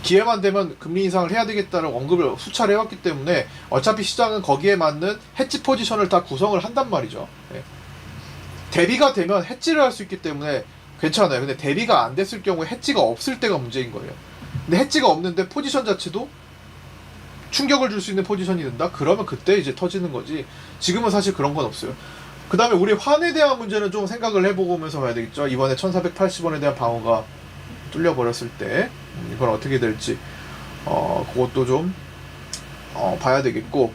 기회만 되면 금리 인상을 해야 되겠다는 언급을 수차례 해왔기 때문에 어차피 시장은 거기에 맞는 해지 포지션을 다 구성을 한단 말이죠. 네. 대비가 되면 해지를 할 수 있기 때문에 괜찮아요. 근데 대비가 안 됐을 경우에 해지가 없을 때가 문제인 거예요. 근데 해지가 없는데 포지션 자체도 충격을 줄 수 있는 포지션이 된다? 그러면 그때 이제 터지는 거지. 지금은 사실 그런 건 없어요. 그 다음에 우리 환에 대한 문제는 좀 생각을 해보면서 봐야 되겠죠. 이번에 1480원에 대한 방어가 뚫려버렸을 때 이건 어떻게 될지 그것도 좀 봐야 되겠고,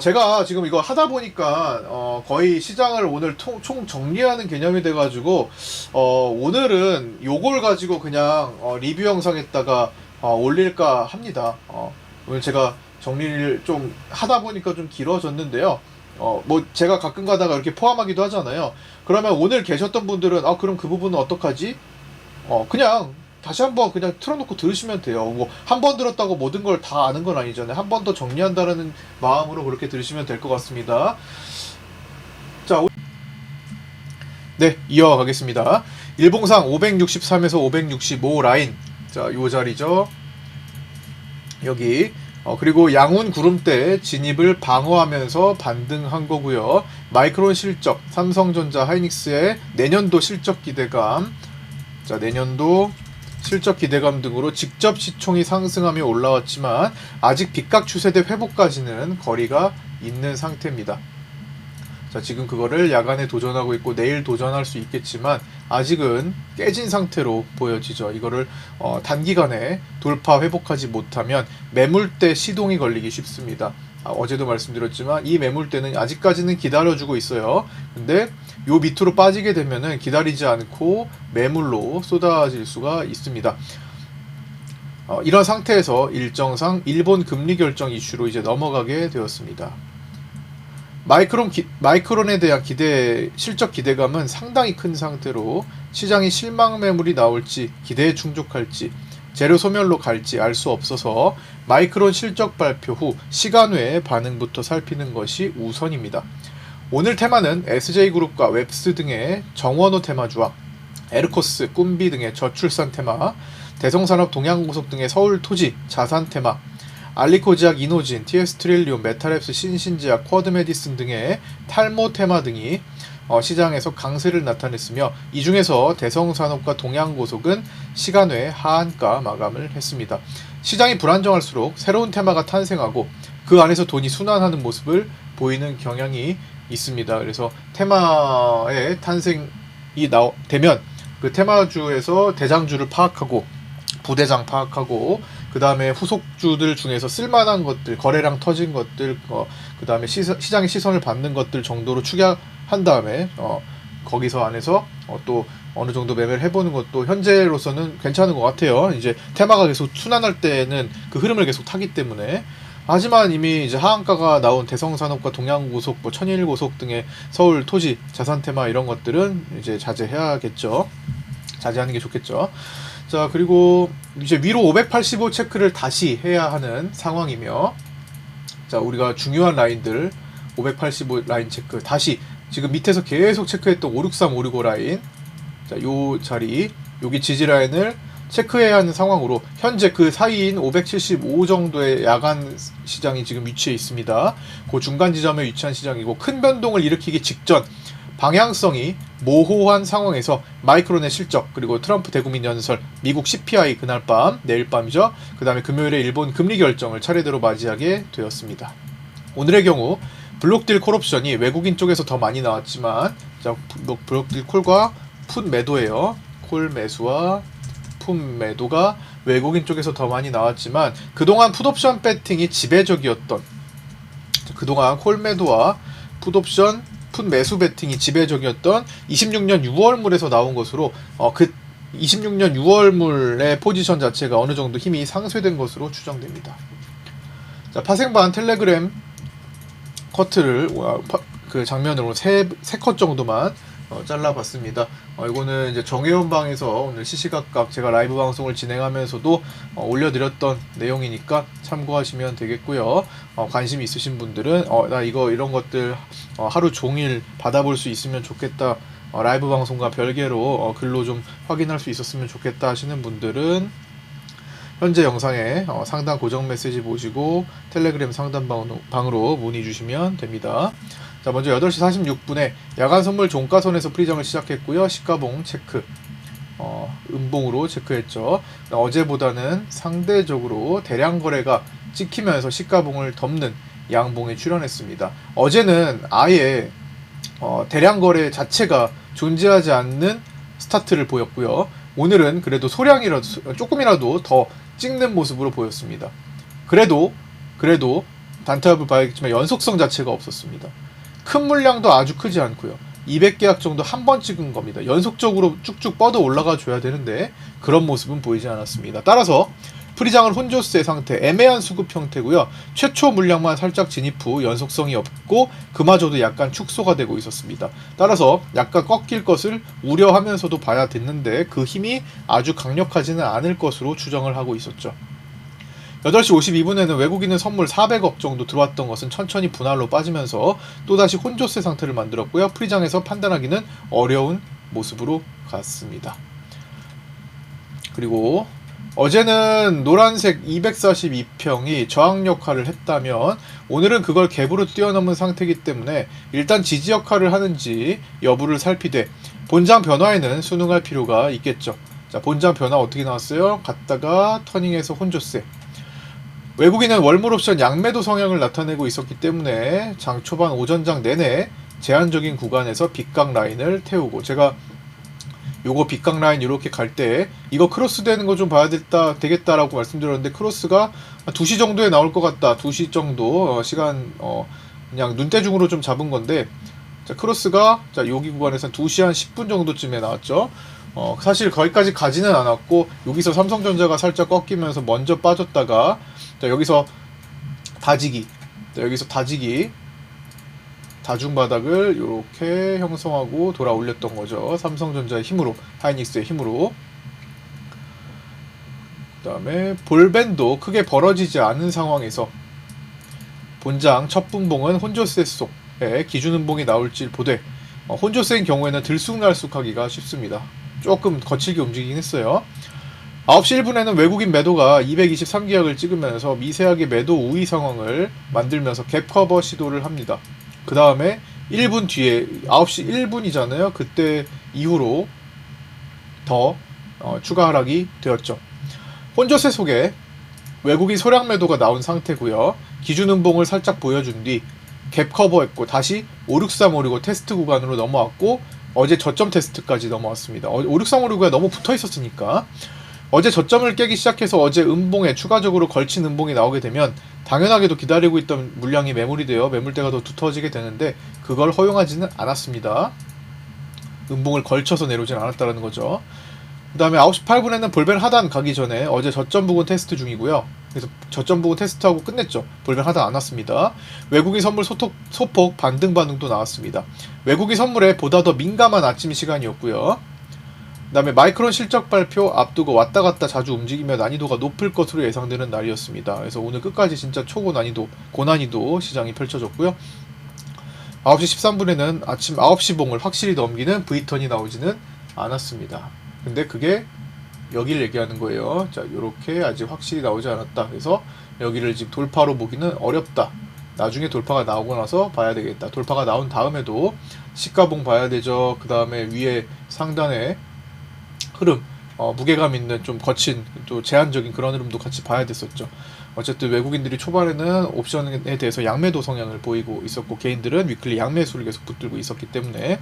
제가 지금 이거 하다 보니까 거의 시장을 오늘 총 정리하는 개념이 돼가지고 오늘은 요걸 가지고 그냥 리뷰 영상에다가 올릴까 합니다. 오늘 제가 정리를 좀 하다 보니까 좀 길어졌는데요. 뭐 제가 가끔 가다가 이렇게 포함하기도 하잖아요. 그러면 오늘 계셨던 분들은 그럼 그 부분은 어떡하지? 그냥 다시 한번 그냥 틀어놓고 들으시면 돼요. 뭐 한 번 들었다고 모든 걸 다 아는 건 아니잖아요. 한 번 더 정리한다는 마음으로 그렇게 들으시면 될 것 같습니다. 자, 네, 이어가겠습니다. 일봉상 563에서 565 라인, 자, 요 자리죠. 여기. 그리고 양운 구름대 진입을 방어하면서 반등한 거고요. 마이크론 실적, 삼성전자, 하이닉스의 내년도 실적 기대감. 자, 내년도 실적 기대감 등으로 직접 시총이 상승하며 올라왔지만 아직 빚각 추세대 회복까지는 거리가 있는 상태입니다. 자, 지금 그거를 야간에 도전하고 있고 내일 도전할 수 있겠지만 아직은 깨진 상태로 보여지죠. 이거를 단기간에 돌파 회복하지 못하면 매물대 시동이 걸리기 쉽습니다. 어제도 말씀드렸지만 이 매물대는 아직까지는 기다려주고 있어요. 근데 요 밑으로 빠지게 되면은 기다리지 않고 매물로 쏟아질 수가 있습니다. 이런 상태에서 일정상 일본 금리 결정 이슈로 이제 넘어가게 되었습니다. 마이크론에 대한 실적 기대감은 상당히 큰 상태로 시장이 실망 매물이 나올지 기대에 충족할지 재료 소멸로 갈지 알 수 없어서 마이크론 실적 발표 후 시간 외의 반응부터 살피는 것이 우선입니다. 오늘 테마는 SJ그룹과 웹스 등의 정원호 테마주와 에르코스, 꿈비 등의 저출산 테마, 대성산업 동양고속 등의 서울 토지, 자산 테마, 알리코지약 이노진, TS트릴리온, 메탈랩스 신신지약, 쿼드메디슨 등의 탈모 테마 등이 시장에서 강세를 나타냈으며 이 중에서 대성산업과 동양고속은 시간 외에 하한가 마감을 했습니다. 시장이 불안정할수록 새로운 테마가 탄생하고 그 안에서 돈이 순환하는 모습을 보이는 경향이 있습니다. 그래서 테마의 탄생이 되면 그 테마주에서 대장주를 파악하고 부대장 파악하고 그 다음에 후속주들 중에서 쓸만한 것들, 거래량 터진 것들, 그 다음에 시장의 시선을 받는 것들 정도로 추격한 다음에 거기서 안에서 또 어느 정도 매매를 해보는 것도 현재로서는 괜찮은 것 같아요. 이제 테마가 계속 순환할 때는 그 흐름을 계속 타기 때문에. 하지만 이미 이제 하한가가 나온 대성산업과 동양고속, 천일고속 등의 서울 토지, 자산 테마 이런 것들은 이제 자제해야겠죠. 자제하는 게 좋겠죠. 자, 그리고 이제 위로 585 체크를 다시 해야 하는 상황이며, 자, 우리가 중요한 라인들 585 라인 체크 다시 지금 밑에서 계속 체크했던 563, 565 라인, 자, 요 자리, 여기 지지 라인을 체크해야 하는 상황으로 현재 그 사이인 575 정도의 야간 시장이 지금 위치해 있습니다. 그 중간 지점에 위치한 시장이고 큰 변동을 일으키기 직전 방향성이 모호한 상황에서 마이크론의 실적, 그리고 트럼프 대국민 연설, 미국 CPI 그날 밤, 내일 밤이죠. 그 다음에 금요일에 일본 금리 결정을 차례대로 맞이하게 되었습니다. 오늘의 경우 블록딜 콜옵션이 외국인 쪽에서 더 많이 나왔지만, 자, 블록딜 콜과 풋 매도예요. 콜 매수와 풋 매도가 외국인 쪽에서 더 많이 나왔지만 그동안 풋옵션 배팅이 지배적이었던, 그동안 콜 매도와 풋옵션 풋 매수 배팅이 지배적이었던 26년 6월물에서 나온 것으로 그 26년 6월물의 포지션 자체가 어느 정도 힘이 상쇄된 것으로 추정됩니다. 자, 파생반 텔레그램 커트를 그 장면으로 3컷 정도만 잘라봤습니다. 이거는 이제 정혜원 방에서 오늘 시시각각 제가 라이브 방송을 진행하면서도 올려드렸던 내용이니까 참고하시면 되겠고요. 관심 있으신 분들은 나 이런 것들 하루 종일 받아볼 수 있으면 좋겠다, 라이브 방송과 별개로 글로 좀 확인할 수 있었으면 좋겠다 하시는 분들은 현재 영상에 상단 고정 메시지 보시고 텔레그램 상단방으로 문의 주시면 됩니다. 자, 먼저 8시 46분에 야간 선물 종가선에서 프리정을 시작했고요. 시가봉 체크, 음봉으로 체크했죠. 어제보다는 상대적으로 대량 거래가 찍히면서 시가봉을 덮는 양봉에 출현했습니다. 어제는 아예 대량 거래 자체가 존재하지 않는 스타트를 보였고요. 오늘은 그래도 소량이라도 조금이라도 더 찍는 모습으로 보였습니다. 그래도 단타협을 봐야겠지만 연속성 자체가 없었습니다. 큰 물량도 아주 크지 않고요. 200계약 정도 한 번 찍은 겁니다. 연속적으로 쭉쭉 뻗어 올라가 줘야 되는데 그런 모습은 보이지 않았습니다. 따라서 프리장은 혼조세 상태, 애매한 수급 형태고요. 최초 물량만 살짝 진입 후 연속성이 없고 그마저도 약간 축소가 되고 있었습니다. 따라서 약간 꺾일 것을 우려하면서도 봐야 됐는데 그 힘이 아주 강력하지는 않을 것으로 추정을 하고 있었죠. 8시 52분에는 외국인은 선물 400억 정도 들어왔던 것은 천천히 분할로 빠지면서 또다시 혼조세 상태를 만들었고요. 프리장에서 판단하기는 어려운 모습으로 갔습니다. 그리고 어제는 노란색 242평이 저항 역할을 했다면 오늘은 그걸 갭으로 뛰어넘은 상태이기 때문에 일단 지지 역할을 하는지 여부를 살피되 본장 변화에는 순응할 필요가 있겠죠. 자, 본장 변화 어떻게 나왔어요? 갔다가 터닝해서 혼조세. 외국인은 월몰 옵션 양매도 성향을 나타내고 있었기 때문에 장 초반 오전장 내내 제한적인 구간에서 빗각 라인을 태우고, 제가 요거 빗각 라인 이렇게 갈 때 이거 크로스 되는 거 좀 봐야 되겠다라고 말씀드렸는데, 크로스가 2시 정도에 나올 것 같다. 2시 정도 시간 그냥 눈대중으로 좀 잡은 건데, 자, 크로스가 자 여기 구간에서 2시 한 10분 정도쯤에 나왔죠. 사실 거기까지 가지는 않았고, 여기서 삼성전자가 살짝 꺾이면서 먼저 빠졌다가, 자, 여기서 다지기, 자, 여기서 다지기, 다중바닥을 이렇게 형성하고 돌아 올렸던 거죠. 삼성전자의 힘으로, 하이닉스의 힘으로. 그 다음에 볼밴도 크게 벌어지지 않은 상황에서 본장 첫 분봉은 혼조세 속에 기준음봉이 나올지 보되, 혼조세인 경우에는 들쑥날쑥하기가 쉽습니다. 조금 거칠게 움직이긴 했어요. 9시 1분에는 외국인 매도가 223기약을 찍으면서 미세하게 매도 우위 상황을 만들면서 갭 커버 시도를 합니다. 그 다음에 1분 뒤에 9시 1분이잖아요. 그때 이후로 더 추가 하락이 되었죠. 혼조세 속에 외국인 소량 매도가 나온 상태고요. 기준 음봉을 살짝 보여준 뒤 갭 커버했고 다시 5635 테스트 구간으로 넘어왔고, 어제 저점 테스트까지 넘어왔습니다. 5635가 너무 붙어 있었으니까 어제 저점을 깨기 시작해서 어제 음봉에 추가적으로 걸친 음봉이 나오게 되면 당연하게도 기다리고 있던 물량이 매물이 되어 매물대가 더 두터워지게 되는데, 그걸 허용하지는 않았습니다. 음봉을 걸쳐서 내려오진 않았다는 거죠. 그 다음에 9시 8분에는 볼벤 하단 가기 전에 어제 저점 부근 테스트 중이고요. 그래서 저점 부근 테스트하고 끝냈죠. 볼벤 하단 안 왔습니다. 외국인 선물 소폭 반등 반응도 나왔습니다. 외국인 선물에 보다 더 민감한 아침 시간이었고요. 그 다음에 마이크론 실적 발표 앞두고 왔다 갔다 자주 움직이며 난이도가 높을 것으로 예상되는 날이었습니다. 그래서 오늘 끝까지 진짜 고난이도 시장이 펼쳐졌고요. 9시 13분에는 아침 9시 봉을 확실히 넘기는 V턴이 나오지는 않았습니다. 근데 그게 여기를 얘기하는 거예요. 자, 요렇게 아직 확실히 나오지 않았다. 그래서 여기를 지금 돌파로 보기는 어렵다. 나중에 돌파가 나오고 나서 봐야 되겠다. 돌파가 나온 다음에도 시가봉 봐야 되죠. 그 다음에 위에 상단에 흐름, 무게감 있는 좀 거친 또 제한적인 그런 흐름도 같이 봐야 됐었죠. 어쨌든 외국인들이 초반에는 옵션에 대해서 양매도 성향을 보이고 있었고, 개인들은 위클리 양매수를 계속 붙들고 있었기 때문에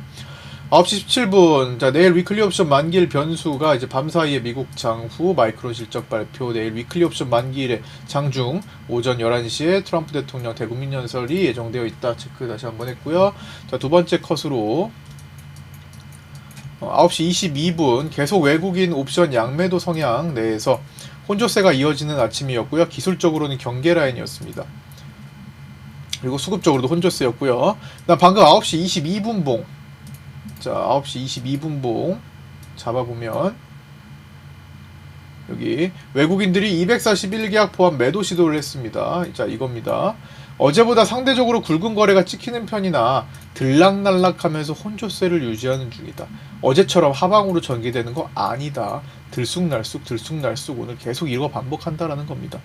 9시 17분, 자, 내일 위클리 옵션 만기일 변수가 이제 밤 사이에 미국 장후 마이크론 실적 발표, 내일 위클리 옵션 만기일에 장중 오전 11시에 트럼프 대통령 대국민 연설이 예정되어 있다. 체크 다시 한번 했고요. 자, 두 번째 컷으로 9시 22분 계속 외국인 옵션 양매도 성향 내에서 혼조세가 이어지는 아침이었고요. 기술적으로는 경계 라인이었습니다. 그리고 수급적으로도 혼조세였고요. 방금 9시 22분 봉, 자, 9시 22분 봉 잡아보면 여기 외국인들이 241계약 포함 매도 시도를 했습니다. 자, 이겁니다. 어제보다 상대적으로 굵은 거래가 찍히는 편이나 들락날락하면서 혼조세를 유지하는 중이다. 어제처럼 하방으로 전개되는 거 아니다. 들쑥날쑥 오늘 계속 이거 반복한다라는 겁니다.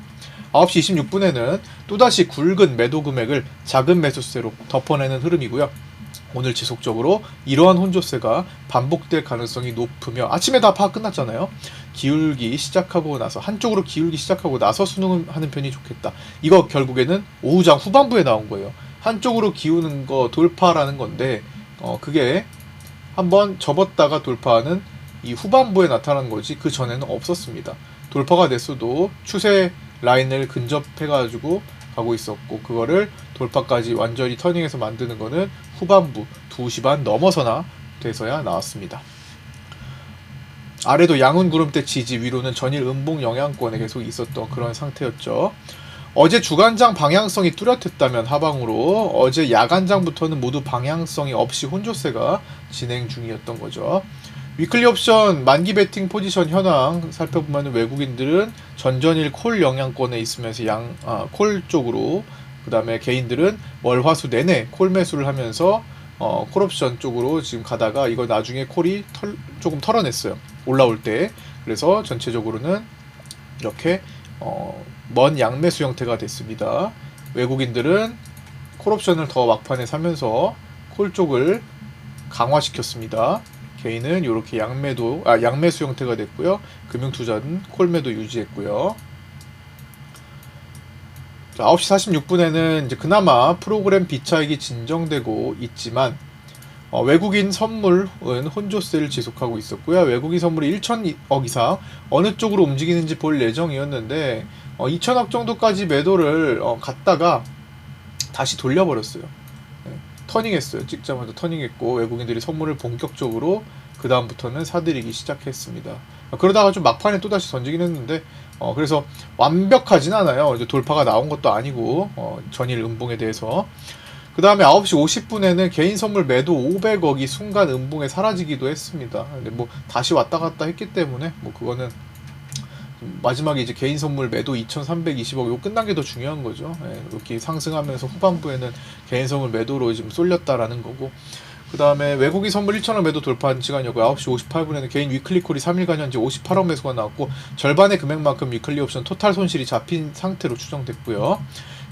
9시 26분에는 또다시 굵은 매도 금액을 작은 매수세로 덮어내는 흐름이고요. 오늘 지속적으로 이러한 혼조세가 반복될 가능성이 높으며, 아침에 다 파악 끝났잖아요. 기울기 시작하고 나서, 한쪽으로 기울기 시작하고 나서 순응하는 편이 좋겠다. 이거 결국에는 오후장 후반부에 나온 거예요. 한쪽으로 기우는 거 돌파라는 건데, 그게 한번 접었다가 돌파하는 이 후반부에 나타난 거지, 그 전에는 없었습니다. 돌파가 됐어도 추세 라인을 근접해가지고 가고 있었고, 그거를 돌파까지 완전히 터닝해서 만드는 거는 후반부 2시 반 넘어서나 돼서야 나왔습니다. 아래도 양훈 구름대 지지, 위로는 전일 음봉 영향권에 계속 있었던 그런 상태였죠. 어제 주간장 방향성이 뚜렷했다면 하방으로, 어제 야간장부터는 모두 방향성이 없이 혼조세가 진행 중이었던 거죠. 위클리 옵션 만기 베팅 포지션 현황 살펴보면 외국인들은 전전일 콜 영향권에 있으면서 콜 쪽으로, 그 다음에 개인들은 월, 화, 수 내내 콜 매수를 하면서 콜옵션 쪽으로 지금 가다가 이거 나중에 콜이 조금 털어냈어요. 올라올 때. 그래서 전체적으로는 이렇게 먼 양매수 형태가 됐습니다. 외국인들은 콜옵션을 더 막판에 사면서 콜 쪽을 강화시켰습니다. 개인은 이렇게 양매수 형태가 됐고요. 금융투자는 콜매도 유지했고요. 자, 9시 46분에는 이제 그나마 프로그램 비차익이 진정되고 있지만 외국인 선물은 혼조세를 지속하고 있었고요. 외국인 선물이 1,000억 이상 어느 쪽으로 움직이는지 볼 예정이었는데 2,000억 정도까지 매도를 갔다가 다시 돌려버렸어요. 네, 터닝했어요. 찍자마자 터닝했고 외국인들이 선물을 본격적으로 그 다음부터는 사들이기 시작했습니다. 그러다가 좀 막판에 또다시 던지긴 했는데 그래서 완벽하진 않아요. 이제 돌파가 나온 것도 아니고 전일 음봉에 대해서. 그 다음에 9시 50분에는 개인 선물 매도 500억이 순간 음봉에 사라지기도 했습니다. 근데 뭐 다시 왔다 갔다 했기 때문에 뭐 그거는 마지막에 이제 개인 선물 매도 2,320억 요 끝난 게 더 중요한 거죠. 예, 이렇게 상승하면서 후반부에는 개인 선물 매도로 지금 쏠렸다라는 거고. 그 다음에 외국인 선물 1,000억 매도 돌파한 시간이었고요. 9시 58분에는 개인 위클리 콜이 3일간 현재 58억 매수가 나왔고 절반의 금액만큼 위클리 옵션 토탈 손실이 잡힌 상태로 추정됐고요.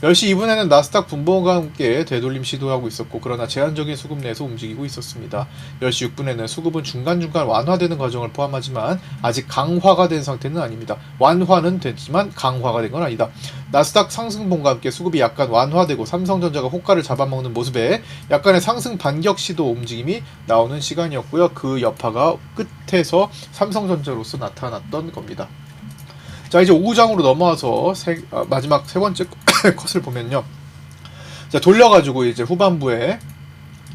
10시 2분에는 나스닥 분봉과 함께 되돌림 시도하고 있었고 그러나 제한적인 수급 내에서 움직이고 있었습니다. 10시 6분에는 수급은 중간중간 완화되는 과정을 포함하지만 아직 강화가 된 상태는 아닙니다. 완화는 됐지만 강화가 된 건 아니다. 나스닥 상승봉과 함께 수급이 약간 완화되고 삼성전자가 호가를 잡아먹는 모습에 약간의 상승 반격 시도 움직임이 나오는 시간이었고요. 그 여파가 끝에서 삼성전자로서 나타났던 겁니다. 자, 이제 오후장으로 넘어와서 마지막 세 번째 컷을 보면요. 자, 돌려가지고 이제 후반부에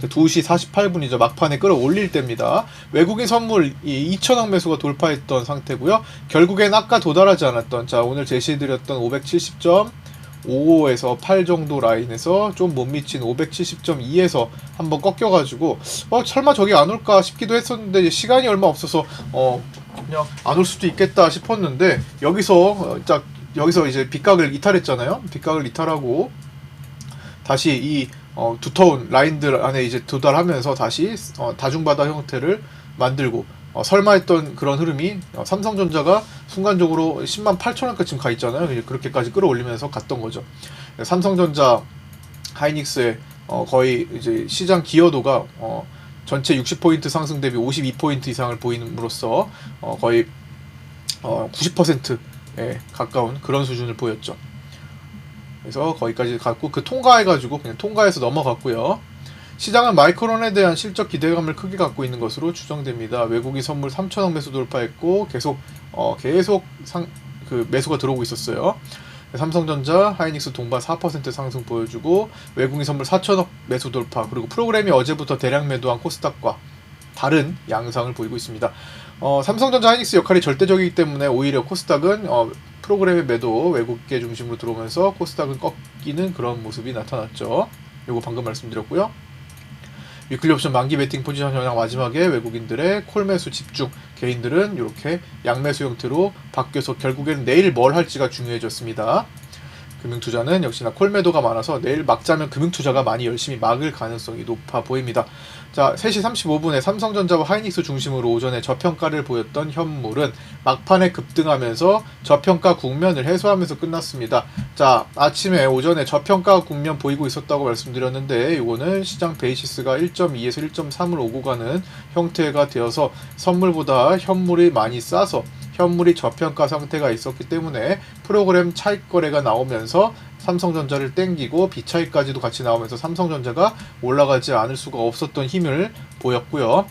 2시 48분이죠. 막판에 끌어올릴 때입니다. 외국인 선물 2,000억 매수가 돌파했던 상태고요. 결국엔 아까 도달하지 않았던, 자, 오늘 제시해드렸던 570.55에서 8 정도 라인에서 좀 못 미친 570.2에서 한번 꺾여가지고 설마 저기 안 올까 싶기도 했었는데 시간이 얼마 없어서 그냥 안 올 수도 있겠다 싶었는데 여기서 이제 빗각을 이탈했잖아요. 빗각을 이탈하고 다시 이 두터운 라인들 안에 이제 도달하면서 다시 다중바다 형태를 만들고 설마 했던 그런 흐름이 삼성전자가 순간적으로 108,000원까지 지금 가 있잖아요. 그렇게까지 끌어올리면서 갔던 거죠. 삼성전자 하이닉스의 거의 이제 시장 기여도가 전체 60포인트 상승 대비 52포인트 이상을 보임으로써 거의 90%에 가까운 그런 수준을 보였죠. 그래서 거기까지 갔고 그 통과해가지고 그냥 통과해서 넘어갔고요. 시장은 마이크론에 대한 실적 기대감을 크게 갖고 있는 것으로 추정됩니다. 외국인 선물 3,000억 매수 돌파했고 계속 매수가 들어오고 있었어요. 삼성전자, 하이닉스 동반 4% 상승 보여주고 외국인 선물 4,000억 매수 돌파 그리고 프로그램이 어제부터 대량 매도한 코스닥과 다른 양상을 보이고 있습니다. 삼성전자, 하이닉스 역할이 절대적이기 때문에 오히려 코스닥은 프로그램의 매도 외국계 중심으로 들어오면서 코스닥은 꺾이는 그런 모습이 나타났죠. 요거 방금 말씀드렸고요. 위클리 옵션 만기 베팅 포지션 현황 마지막에 외국인들의 콜 매수 집중, 개인들은 이렇게 양매수 형태로 바뀌어서 결국에는 내일 뭘 할지가 중요해졌습니다. 금융투자는 역시나 콜 매도가 많아서 내일 막자면 금융투자가 많이 열심히 막을 가능성이 높아 보입니다. 자, 3시 35분에 삼성전자와 하이닉스 중심으로 오전에 저평가를 보였던 현물은 막판에 급등하면서 저평가 국면을 해소하면서 끝났습니다. 자, 아침에 오전에 저평가 국면 보이고 있었다고 말씀드렸는데 이거는 시장 베이시스가 1.2에서 1.3을 오고 가는 형태가 되어서 선물보다 현물이 많이 싸서 현물이 저평가 상태가 있었기 때문에 프로그램 차익 거래가 나오면서 삼성전자를 땡기고 비차익까지도 같이 나오면서 삼성전자가 올라가지 않을 수가 없었던 힘을 보였고요.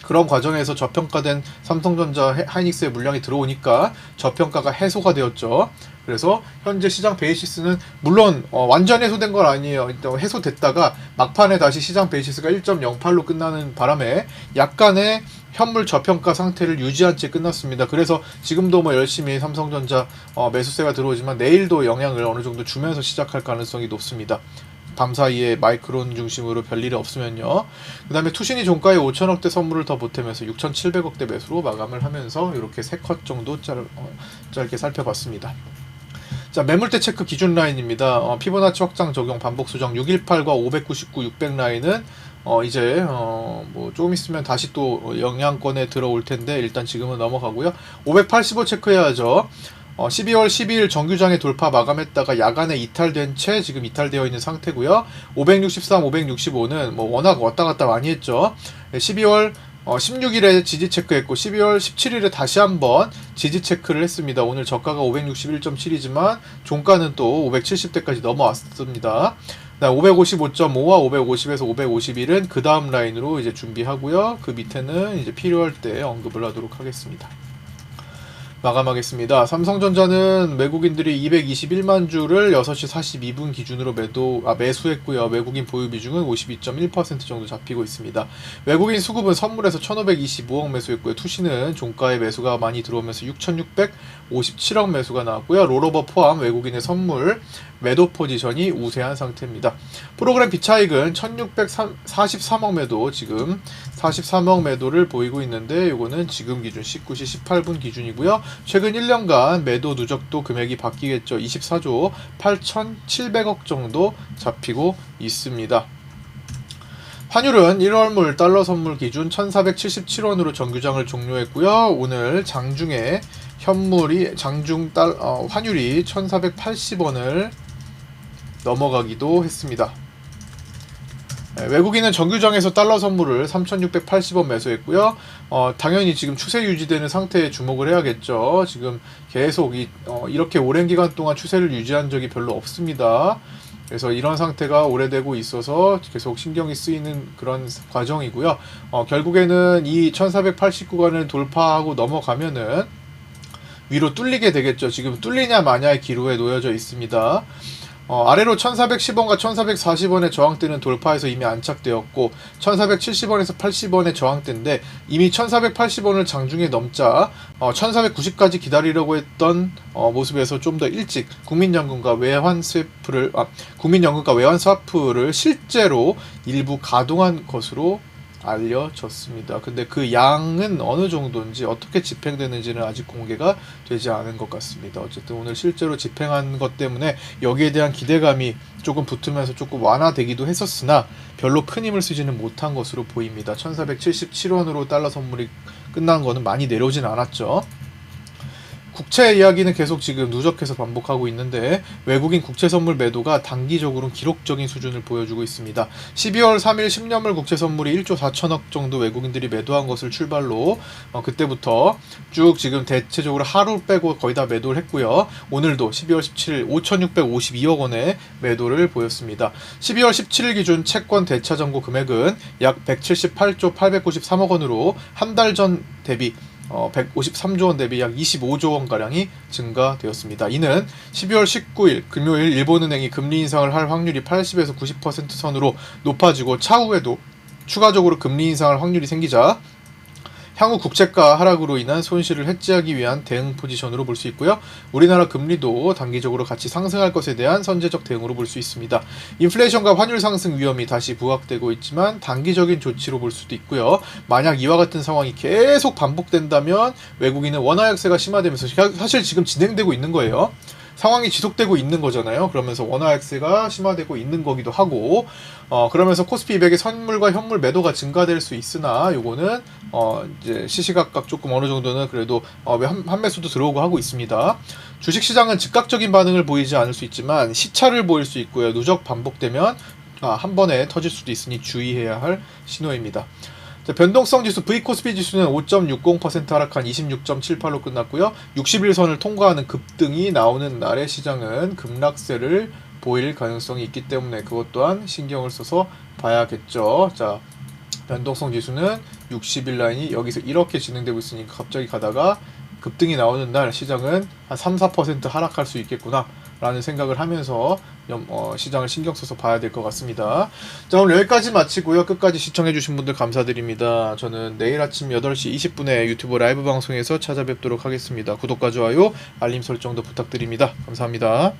그런 과정에서 저평가된 삼성전자, 하이닉스의 물량이 들어오니까 저평가가 해소가 되었죠. 그래서 현재 시장 베이시스는 물론 완전 해소된 건 아니에요. 해소됐다가 막판에 다시 시장 베이시스가 1.08로 끝나는 바람에 약간의 현물 저평가 상태를 유지한 채 끝났습니다. 그래서 지금도 뭐 열심히 삼성전자 매수세가 들어오지만 내일도 영향을 어느 정도 주면서 시작할 가능성이 높습니다. 밤 사이에 마이크론 중심으로 별일이 없으면요. 그 다음에 투신이 종가에 5천억대 선물을 더 보태면서 6,700억대 매수로 마감을 하면서 이렇게 3컷 정도 짧게 살펴봤습니다. 자, 매물대 체크 기준 라인입니다. 피보나치 확장 적용 반복 수정 618과 599, 600 라인은 이제 뭐 조금 있으면 다시 또 영향권에 들어올 텐데 일단 지금은 넘어가고요. 585 체크해야죠. 12월 12일 정규장에 돌파 마감했다가 야간에 이탈된 채 지금 이탈되어 있는 상태고요. 563, 565는 뭐 워낙 왔다 갔다 많이 했죠. 12월 16일에 지지 체크했고 12월 17일에 다시 한번 지지 체크를 했습니다. 오늘 저가가 561.7이지만 종가는 또 570대까지 넘어왔습니다. 555.5와 550에서 551은 그 다음 라인으로 이제 준비하고요. 그 밑에는 이제 필요할 때 언급을 하도록 하겠습니다. 마감하겠습니다. 삼성전자는 외국인들이 221만 주를 6시 42분 기준으로 매수했고요. 외국인 보유 비중은 52.1% 정도 잡히고 있습니다. 외국인 수급은 선물에서 1,525억 매수했고요. 투시는 종가의 매수가 많이 들어오면서 6,657억 매수가 나왔고요. 롤오버 포함 외국인의 선물 매도 포지션이 우세한 상태입니다. 프로그램 비차익은 1,643억 매도, 지금 43억 매도를 보이고 있는데 이거는 지금 기준 19시 18분 기준이고요. 최근 1년간 매도 누적도 금액이 바뀌겠죠. 24조 8,700억 정도 잡히고 있습니다. 환율은 1월물 달러 선물 기준 1,477원으로 정규장을 종료했고요. 오늘 장중에 환율이 1,480원을 넘어가기도 했습니다. 외국인은 정규장에서 달러 선물을 3,680원 매수했고요. 당연히 지금 추세 유지되는 상태에 주목을 해야겠죠. 지금 계속 이렇게 오랜 기간 동안 추세를 유지한 적이 별로 없습니다. 그래서 이런 상태가 오래되고 있어서 계속 신경이 쓰이는 그런 과정이고요. 결국에는 이 1480구간을 돌파하고 넘어가면은 위로 뚫리게 되겠죠. 지금 뚫리냐 마냐의 기로에 놓여져 있습니다. 아래로 1410원과 1440원의 저항대는 돌파해서 이미 안착되었고 1470원에서 80원의 저항대인데 이미 1480원을 장중에 넘자 1490까지 기다리려고 했던 모습에서 좀 더 일찍 국민연금과 외환 스와프를 실제로 일부 가동한 것으로 알려졌습니다. 근데 그 양은 어느 정도인지 어떻게 집행되는지는 아직 공개가 되지 않은 것 같습니다. 어쨌든 오늘 실제로 집행한 것 때문에 여기에 대한 기대감이 조금 붙으면서 조금 완화되기도 했었으나 별로 큰 힘을 쓰지는 못한 것으로 보입니다. 1477원으로 달러 선물이 끝난 거는 많이 내려오진 않았죠. 국채 이야기는 계속 지금 누적해서 반복하고 있는데 외국인 국채 선물 매도가 단기적으로는 기록적인 수준을 보여주고 있습니다. 12월 3일 10년물 국채 선물이 1조 4천억 정도 외국인들이 매도한 것을 출발로 그때부터 쭉 지금 대체적으로 하루 빼고 거의 다 매도를 했고요. 오늘도 12월 17일 5,652억 원의 매도를 보였습니다. 12월 17일 기준 채권 대차 잔고 금액은 약 178조 893억 원으로 한 달 전 대비 153조 원 대비 약 25조 원가량이 증가되었습니다. 이는 12월 19일 금요일 일본은행이 금리 인상을 할 확률이 80에서 90% 선으로 높아지고 차후에도 추가적으로 금리 인상할 확률이 생기자 향후 국채가 하락으로 인한 손실을 해지하기 위한 대응 포지션으로 볼 수 있고요. 우리나라 금리도 단기적으로 같이 상승할 것에 대한 선제적 대응으로 볼 수 있습니다. 인플레이션과 환율 상승 위험이 다시 부각되고 있지만 단기적인 조치로 볼 수도 있고요. 만약 이와 같은 상황이 계속 반복된다면 외국인은 원화 약세가 심화되면서 사실 지금 진행되고 있는 거예요. 상황이 지속되고 있는 거잖아요. 그러면서 원화 약세가 심화되고 있는 거기도 하고 그러면서 코스피 200의 선물과 현물 매도가 증가될 수 있으나 요거는 이제 시시각각 조금 어느 정도는 그래도 한매수도 들어오고 하고 있습니다. 주식시장은 즉각적인 반응을 보이지 않을 수 있지만 시차를 보일 수 있고요. 누적 반복되면 한 번에 터질 수도 있으니 주의해야 할 신호입니다. 변동성 지수 V코스피 지수는 5.60% 하락한 26.78로 끝났고요. 60일선을 통과하는 급등이 나오는 날의 시장은 급락세를 보일 가능성이 있기 때문에 그것 또한 신경을 써서 봐야겠죠. 자, 변동성 지수는 60일 라인이 여기서 이렇게 진행되고 있으니까 갑자기 가다가 급등이 나오는 날 시장은 한 3-4% 하락할 수 있겠구나 라는 생각을 하면서 시장을 신경 써서 봐야 될 것 같습니다. 자, 오늘 여기까지 마치고요. 끝까지 시청해주신 분들 감사드립니다. 저는 내일 아침 8시 20분에 유튜브 라이브 방송에서 찾아뵙도록 하겠습니다. 구독과 좋아요, 알림 설정도 부탁드립니다. 감사합니다.